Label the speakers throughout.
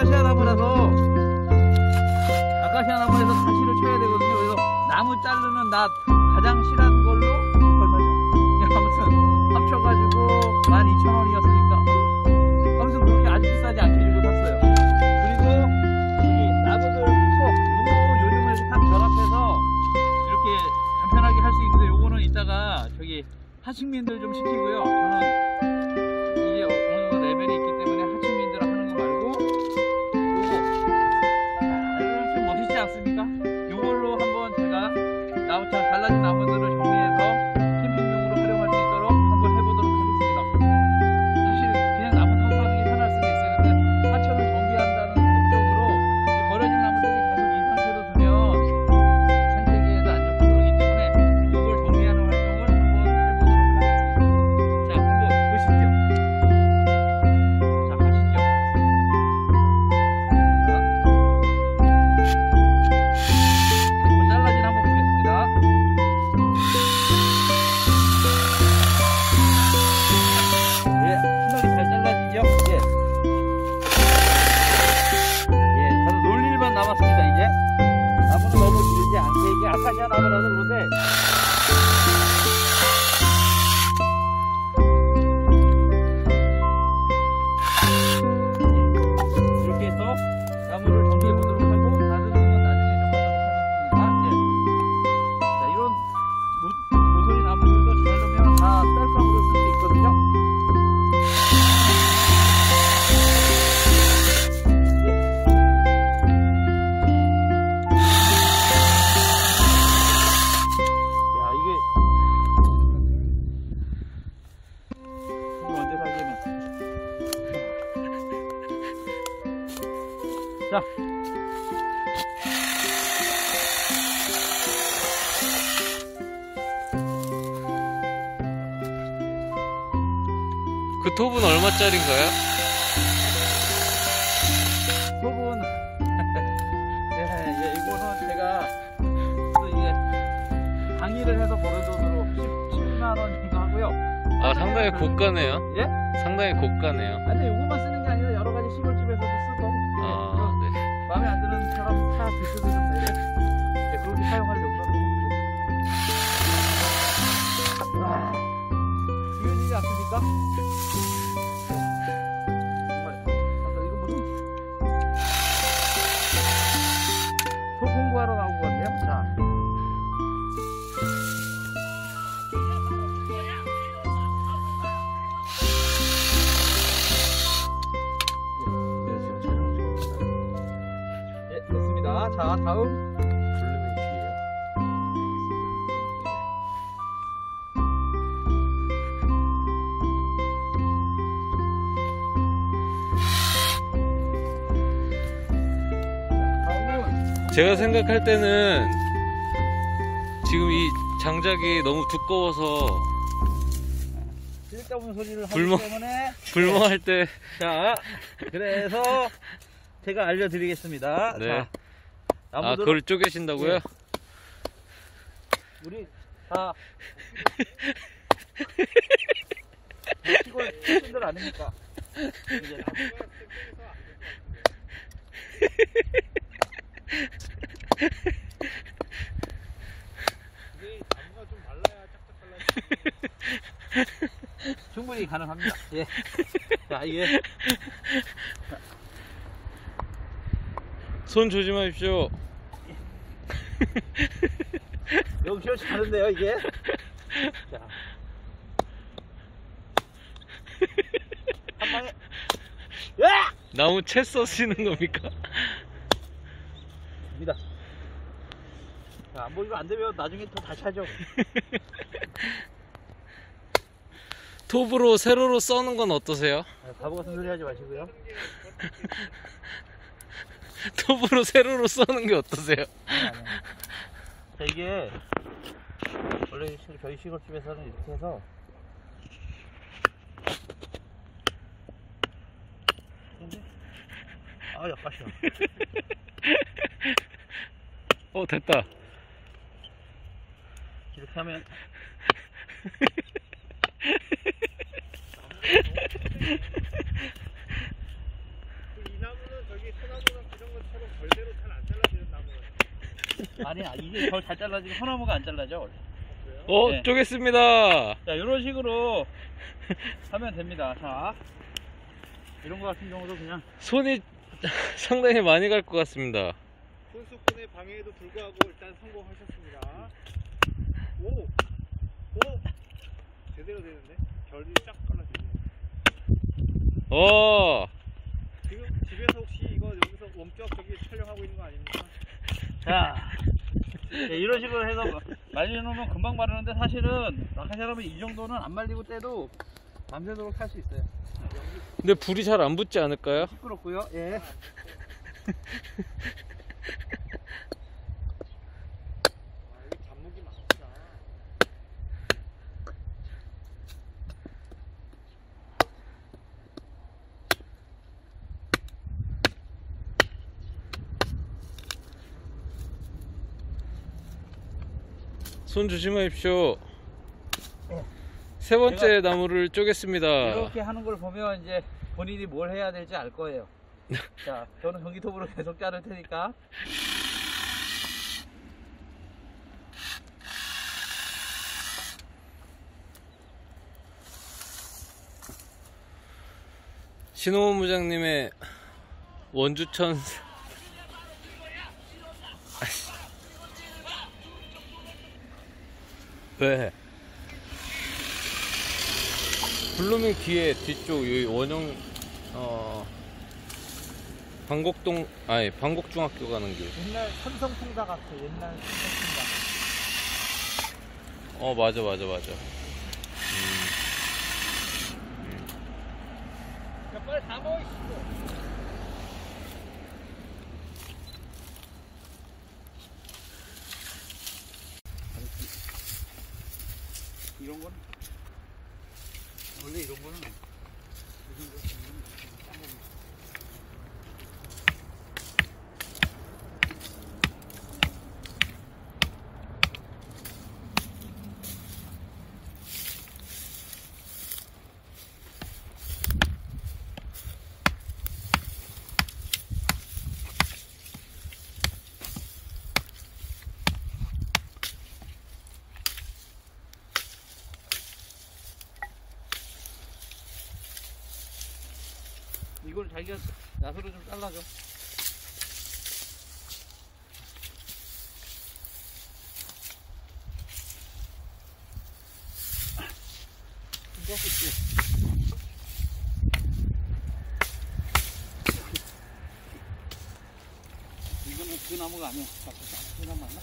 Speaker 1: 아카시아 나무라서 아카시아 나무에서 사시를 쳐야 되거든요. 그래서 나무 자르는 나 가장 실한 걸로 얼마죠? 아무튼 합쳐가지고 12,000원이었으니까 아무튼 그렇게 아주 비싸지 않게 주고 샀어요. 그리고 여기 나무들 속 요즘은 이렇게 딱 결합해서 이렇게 간편하게 할 수 있는데 요거는 이따가 저기 하층민들 좀 시키고요. 저는 이게 어느 정도 레벨이 있기 때문에 하층민들 하는 거 말고 요거 좀 멋있지 않습니까? 요걸로 한번 제가 나무처럼 잘라진 나무들을 정리해서 캠핑용으로 활용할 수 있도록 한번 해보도록 하겠습니다. 사실 그냥 나무 타고 하는 게 편할 수도 있어요. 근데 하천을 정비한다는 목적으로 이 버려진 나무들이 계속 이 상태로 두면 생태계에도 안 좋고 그러기 때문에 이걸 정리하는 활동을 한번 해보도록 하겠습니다. 자, 한번 보시죠. 자, 가시죠. 잘라진 한번 보겠습니다. 예, 신나게 잘 잘라지죠? 예. 예, 저도 놀 일만 남았습니다, 이제. 나무는 너무 길지 않게, 이게 아카시아 나무라서 그런데. 이렇게 해서 나무를 정리해 보도록 하고, 다른 건 나중에 좀 하도록 하겠습니다. 예. 자, 이런 모서리 나무들도 잘 넣으면 다 셀kam으로 쓸 수 있거든요. 야, 이게 이거 언제 사기는? 자.
Speaker 2: 그 톱은 얼마짜린가요?
Speaker 1: 톱은 네, 이거는 제가 또 이게 강의를 해서 버는 돈으로 17만 원 정도 하고요.
Speaker 2: 아, 상당히 고가네요.
Speaker 1: 예?
Speaker 2: 상당히 고가네요.
Speaker 1: 아니, 이것만 쓰는 게 아니라 여러 가지 시골집에서도 쓰고
Speaker 2: 아, 네.
Speaker 1: 마음에 안 드는 사람 차 비슷해서 그렇게 사용할 용도로 이거지지 않습니까? 정말 아까 이거 무슨 톱 공부하러 나온 것 같네요. 자, 예, 됐습니다. 자, 다음
Speaker 2: 부르는 귀예요.
Speaker 1: 다음은
Speaker 2: 제가 생각할 때는 지금 이 장작이 너무 두꺼워서
Speaker 1: 쓸데없는 소리를 하기
Speaker 2: 불멍.
Speaker 1: 때문에
Speaker 2: 불멍할 때
Speaker 1: 자, 그래서 제가 알려드리겠습니다.
Speaker 2: 네.
Speaker 1: 자,
Speaker 2: 아,
Speaker 1: 나무들은
Speaker 2: 그걸 쪼개신다고요?
Speaker 1: 예. 우리 다 시골 출신들 아닙니까? 이제
Speaker 3: 나무가 좀 말라야 짝짝할라.
Speaker 1: 충분히 가능합니다. 예. 자, 이게
Speaker 2: 손 조심하십시오.
Speaker 1: 여기서 자는데요, 이게. 자, 한 방에. 야!
Speaker 2: 나무 채 써시는 겁니까?
Speaker 1: 입니다. 자, 뭐 이거 안 되면 나중에 또 다시 하죠.
Speaker 2: 톱으로 세로로 써는 건 어떠세요?
Speaker 1: 바보 같은 소리 하지 마시고요.
Speaker 2: 톱으로 세로로 써는 게 어떠세요?
Speaker 1: 아니. 자, 이게 원래 저희 시골집에서는 이렇게 해서 아, 약가시오.
Speaker 2: 됐다.
Speaker 1: 이렇게 하면
Speaker 3: 이 나무는 저기
Speaker 1: 이게 더 잘 잘라지고 소나무가 안 잘라져 원래. 네.
Speaker 2: 쪼갰습니다.
Speaker 1: 자, 이런 식으로 하면 됩니다. 자, 이런 거 같은 경우도 그냥
Speaker 2: 손이 상당히 많이 갈 것 같습니다.
Speaker 3: 손수꾼의 방해에도 불구하고 일단 성공하셨습니다. 오! 제대로 되는데? 결이 쫙 갈라지네. 지금 집에서 혹시 이거 여기서 웜쪽 저기 촬영하고 있는 거 아닙니까?
Speaker 1: 자, 네, 이런 식으로 해서 말려놓으면 금방 마르는데 사실은 낙하사람은 이 정도는 안 말리고 떼도 밤새도록 탈 수 있어요.
Speaker 2: 근데 불이 잘 안 붙지 않을까요?
Speaker 1: 시끄럽고요. 예.
Speaker 3: 여기 잡목이 많구나.
Speaker 2: 손 조심하십시오. 세 번째 나무를 쪼갰습니다.
Speaker 1: 이렇게 하는 걸 보면 이제 본인이 뭘 해야 될지 알 거예요. 자, 저는 전기톱으로 계속 자를 테니까.
Speaker 2: 신호원 무장님의 원주천 왜? 블루밍 뒤에 뒤쪽 여기 원형 방곡동 아니 방곡중학교 가는 길.
Speaker 3: 옛날 삼성통다 같아. 옛날 삼성통다.
Speaker 2: 맞아.
Speaker 3: 야, 빨리 다 먹어.
Speaker 1: 이런 거는 원래 이런 거는 이걸 자기가 나서로 좀 잘라줘. 이거는 그 나무가 아니야. 그 나무 맞나?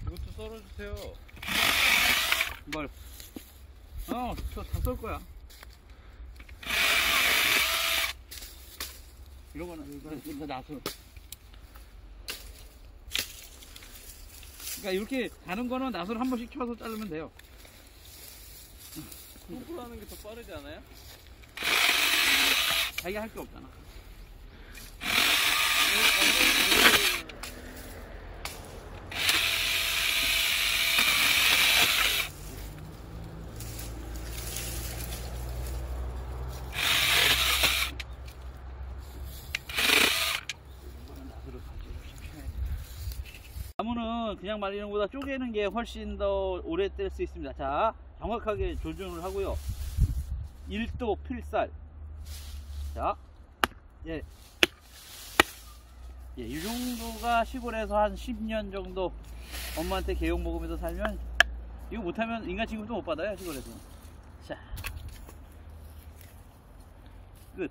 Speaker 2: 이것도 썰어주세요.
Speaker 1: 뭘? 저 다 썰 거야. 이런 거는 이거 나서. 그러니까 이렇게 다는 거는 나서를 한 번씩 쳐서 자르면 돼요.
Speaker 2: 손으로 하는 게 더 빠르지 않아요?
Speaker 1: 자기가 할 게 없잖아. 나무는 그냥 말리는 것보다 쪼개는 게 훨씬 더 오래 뗄 수 있습니다. 자, 정확하게 조준을 하고요. 1도 필살. 자, 이 정도가 시골에서 한 10년 정도 엄마한테 개용 먹으면서 살면 이거 못하면 인간 취급도 못 받아요, 시골에서. 자, 끝.